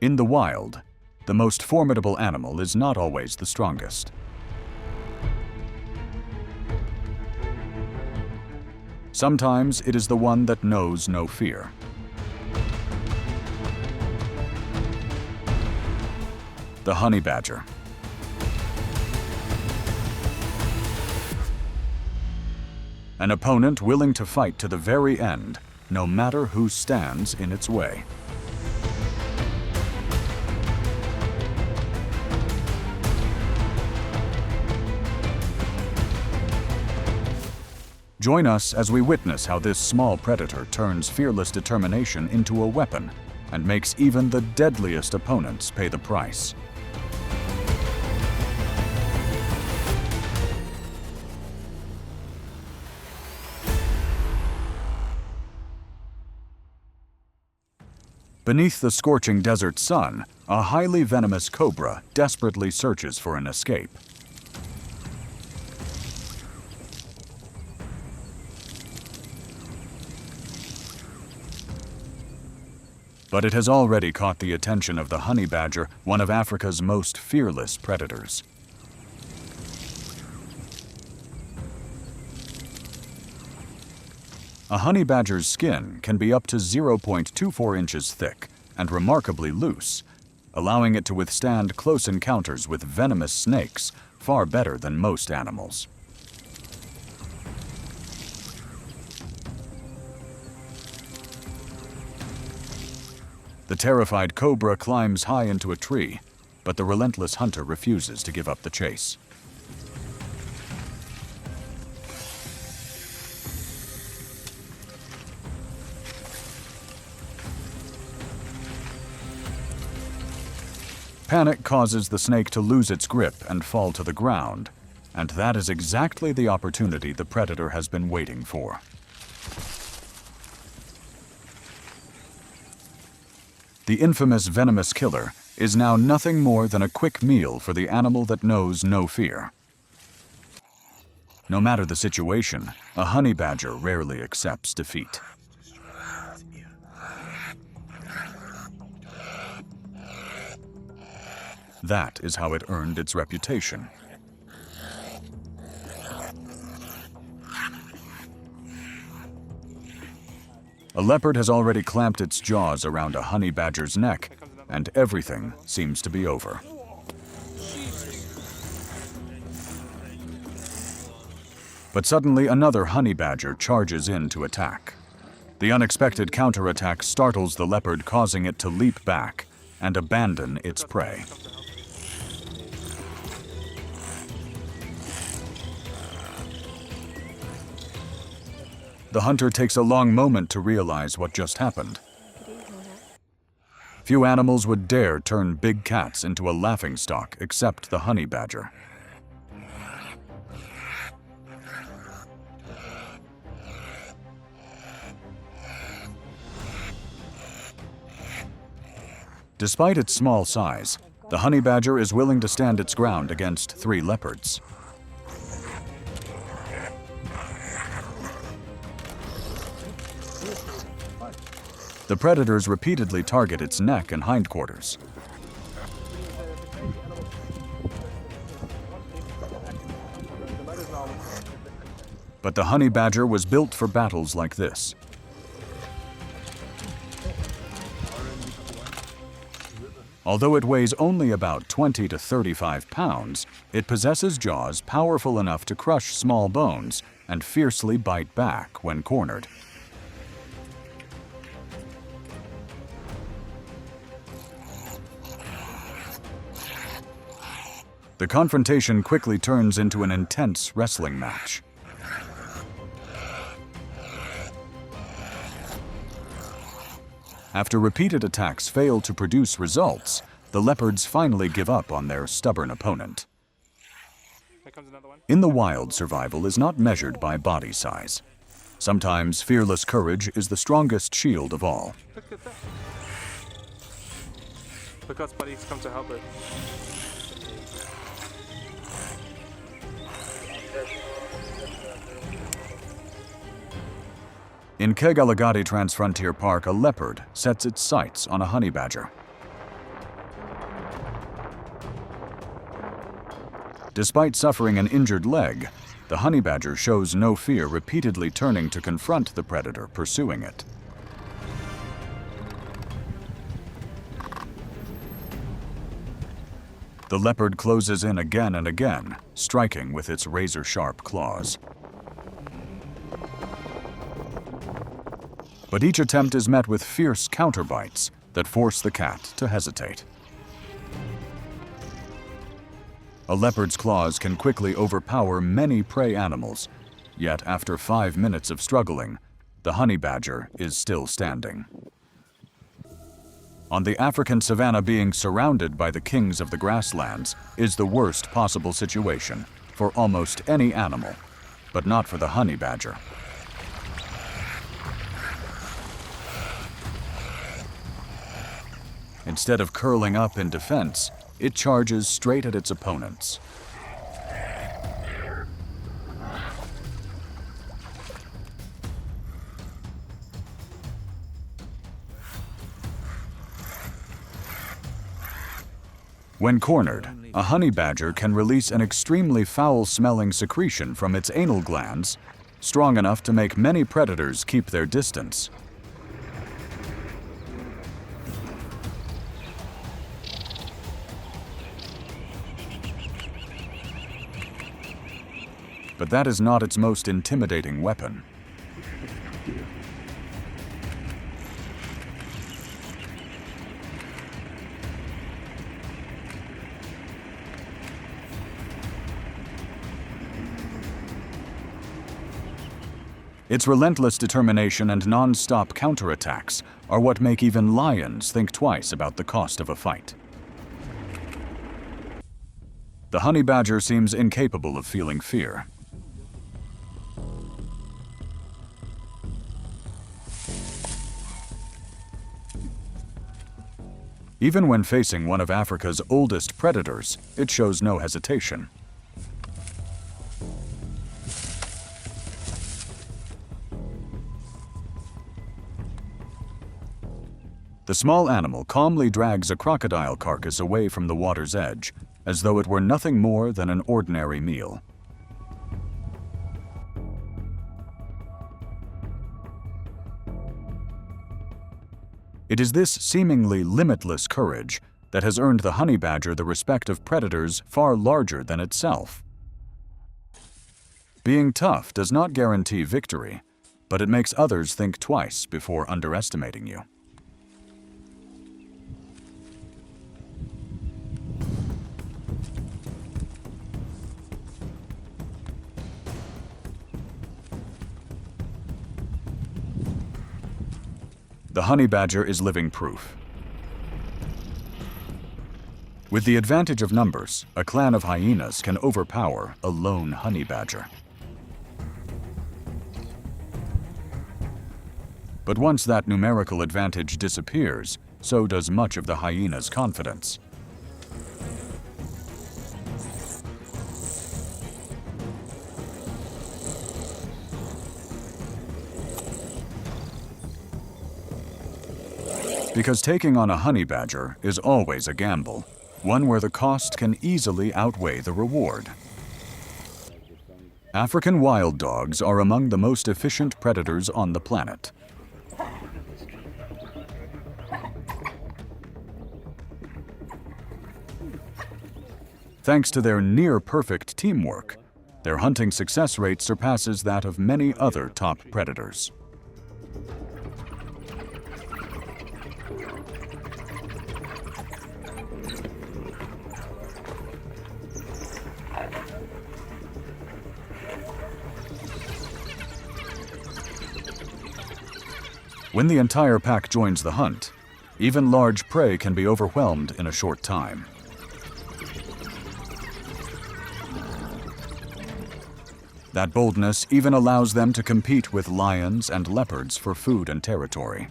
In the wild, the most formidable animal is not always the strongest. Sometimes it is the one that knows no fear. The honey badger. An opponent willing to fight to the very end, no matter who stands in its way. Join us as we witness how this small predator turns fearless determination into a weapon and makes even the deadliest opponents pay the price. Beneath the scorching desert sun, a highly venomous cobra desperately searches for an escape. But it has already caught the attention of the honey badger, one of Africa's most fearless predators. A honey badger's skin can be up to 0.24 inches thick and remarkably loose, allowing it to withstand close encounters with venomous snakes far better than most animals. The terrified cobra climbs high into a tree, but the relentless hunter refuses to give up the chase. Panic causes the snake to lose its grip and fall to the ground, and that is exactly the opportunity the predator has been waiting for. The infamous venomous killer is now nothing more than a quick meal for the animal that knows no fear. No matter the situation, a honey badger rarely accepts defeat. That is how it earned its reputation. A leopard has already clamped its jaws around a honey badger's neck, and everything seems to be over. But suddenly another honey badger charges in to attack. The unexpected counterattack startles the leopard, causing it to leap back and abandon its prey. The hunter takes a long moment to realize what just happened. Few animals would dare turn big cats into a laughingstock except the honey badger. Despite its small size, the honey badger is willing to stand its ground against 3 leopards. The predators repeatedly target its neck and hindquarters. But the honey badger was built for battles like this. Although it weighs only about 20 to 35 pounds, it possesses jaws powerful enough to crush small bones and fiercely bite back when cornered. The confrontation quickly turns into an intense wrestling match. After repeated attacks fail to produce results, the leopards finally give up on their stubborn opponent. In the wild, survival is not measured by body size. Sometimes fearless courage is the strongest shield of all. Look us buddies come to help it. In Kegalagadi Transfrontier Park, a leopard sets its sights on a honey badger. Despite suffering an injured leg, the honey badger shows no fear, repeatedly turning to confront the predator pursuing it. The leopard closes in again and again, striking with its razor-sharp claws. But each attempt is met with fierce counterbites that force the cat to hesitate. A leopard's claws can quickly overpower many prey animals, yet after 5 minutes of struggling, the honey badger is still standing. On the African savanna, being surrounded by the kings of the grasslands is the worst possible situation for almost any animal, but not for the honey badger. Instead of curling up in defense, it charges straight at its opponents. When cornered, a honey badger can release an extremely foul-smelling secretion from its anal glands, strong enough to make many predators keep their distance. But that is not its most intimidating weapon. Its relentless determination and non-stop counterattacks are what make even lions think twice about the cost of a fight. The honey badger seems incapable of feeling fear. Even when facing one of Africa's oldest predators, it shows no hesitation. The small animal calmly drags a crocodile carcass away from the water's edge, as though it were nothing more than an ordinary meal. It is this seemingly limitless courage that has earned the honey badger the respect of predators far larger than itself. Being tough does not guarantee victory, but it makes others think twice before underestimating you. The honey badger is living proof. With the advantage of numbers, a clan of hyenas can overpower a lone honey badger. But once that numerical advantage disappears, so does much of the hyena's confidence. Because taking on a honey badger is always a gamble, one where the cost can easily outweigh the reward. African wild dogs are among the most efficient predators on the planet. Thanks to their near-perfect teamwork, their hunting success rate surpasses that of many other top predators. When the entire pack joins the hunt, even large prey can be overwhelmed in a short time. That boldness even allows them to compete with lions and leopards for food and territory.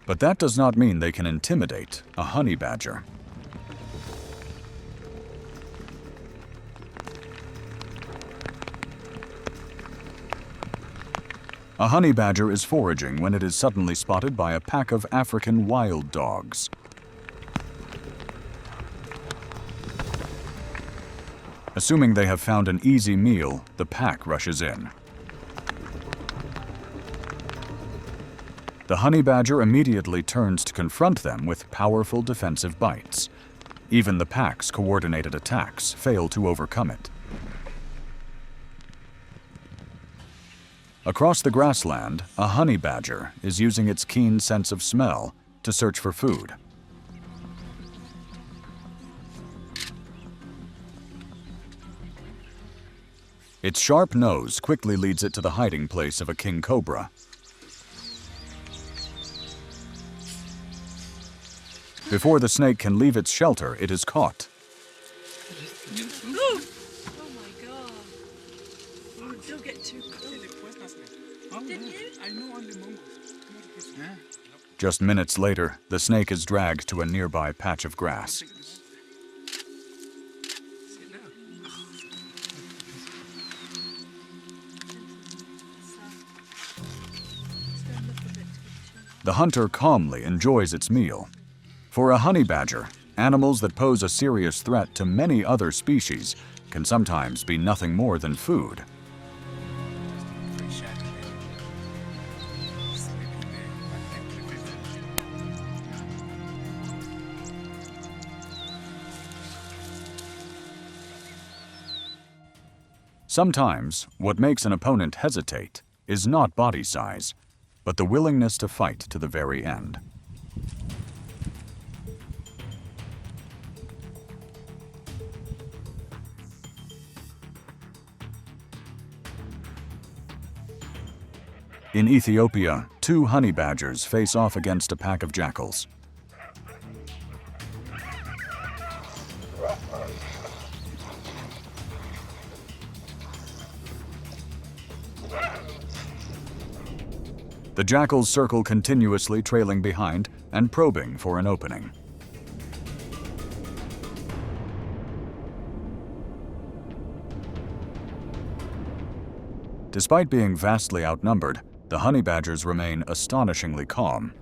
But that does not mean they can intimidate a honey badger. A honey badger is foraging when it is suddenly spotted by a pack of African wild dogs. Assuming they have found an easy meal, the pack rushes in. The honey badger immediately turns to confront them with powerful defensive bites. Even the pack's coordinated attacks fail to overcome it. Across the grassland, a honey badger is using its keen sense of smell to search for food. Its sharp nose quickly leads it to the hiding place of a king cobra. Before the snake can leave its shelter, it is caught. Oh my god. Oh, don't get too close. Didn't you? I know only mongoose. Just minutes later, the snake is dragged to a nearby patch of grass. The hunter calmly enjoys its meal. For a honey badger, animals that pose a serious threat to many other species can sometimes be nothing more than food. Sometimes, what makes an opponent hesitate is not body size, but the willingness to fight to the very end. In Ethiopia, two honey badgers face off against a pack of jackals. The jackals circle continuously, trailing behind and probing for an opening. Despite being vastly outnumbered, the honey badgers remain astonishingly calm.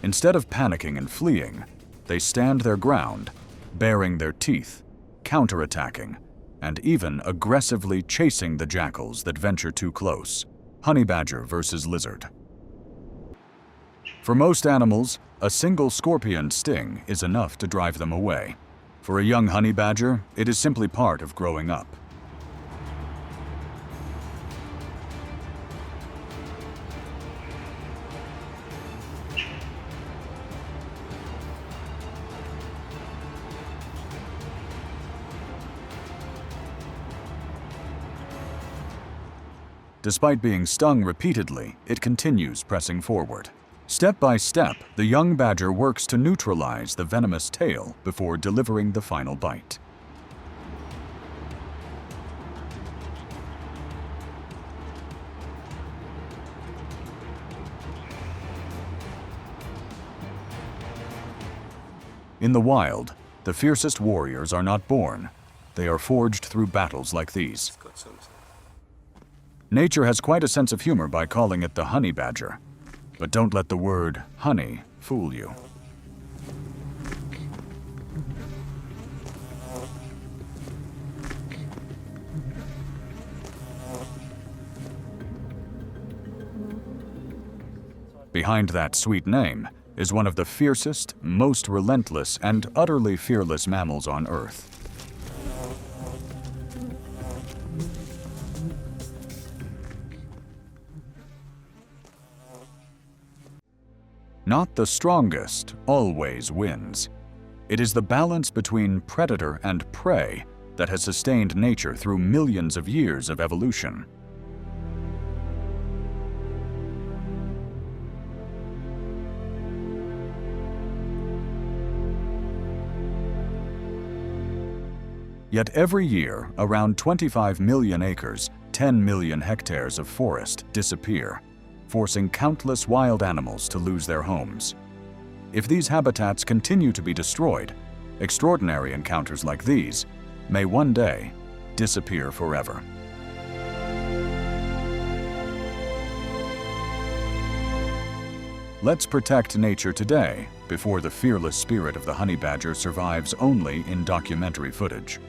Instead of panicking and fleeing, they stand their ground, baring their teeth, counterattacking, and even aggressively chasing the jackals that venture too close. Honey badger versus lizard. For most animals, a single scorpion sting is enough to drive them away. For a young honey badger, it is simply part of growing up. Despite being stung repeatedly, it continues pressing forward. Step by step, the young badger works to neutralize the venomous tail before delivering the final bite. In the wild, the fiercest warriors are not born. They are forged through battles like these. Nature has quite a sense of humor by calling it the honey badger. But don't let the word honey fool you. Behind that sweet name is one of the fiercest, most relentless, and utterly fearless mammals on Earth. Not the strongest always wins. It is the balance between predator and prey that has sustained nature through millions of years of evolution. Yet every year, around 25 million acres, 10 million hectares of forest disappear, forcing countless wild animals to lose their homes. If these habitats continue to be destroyed, Extraordinary encounters like these may one day disappear forever. Let's protect nature today before the fearless spirit of the honey badger survives only in documentary footage.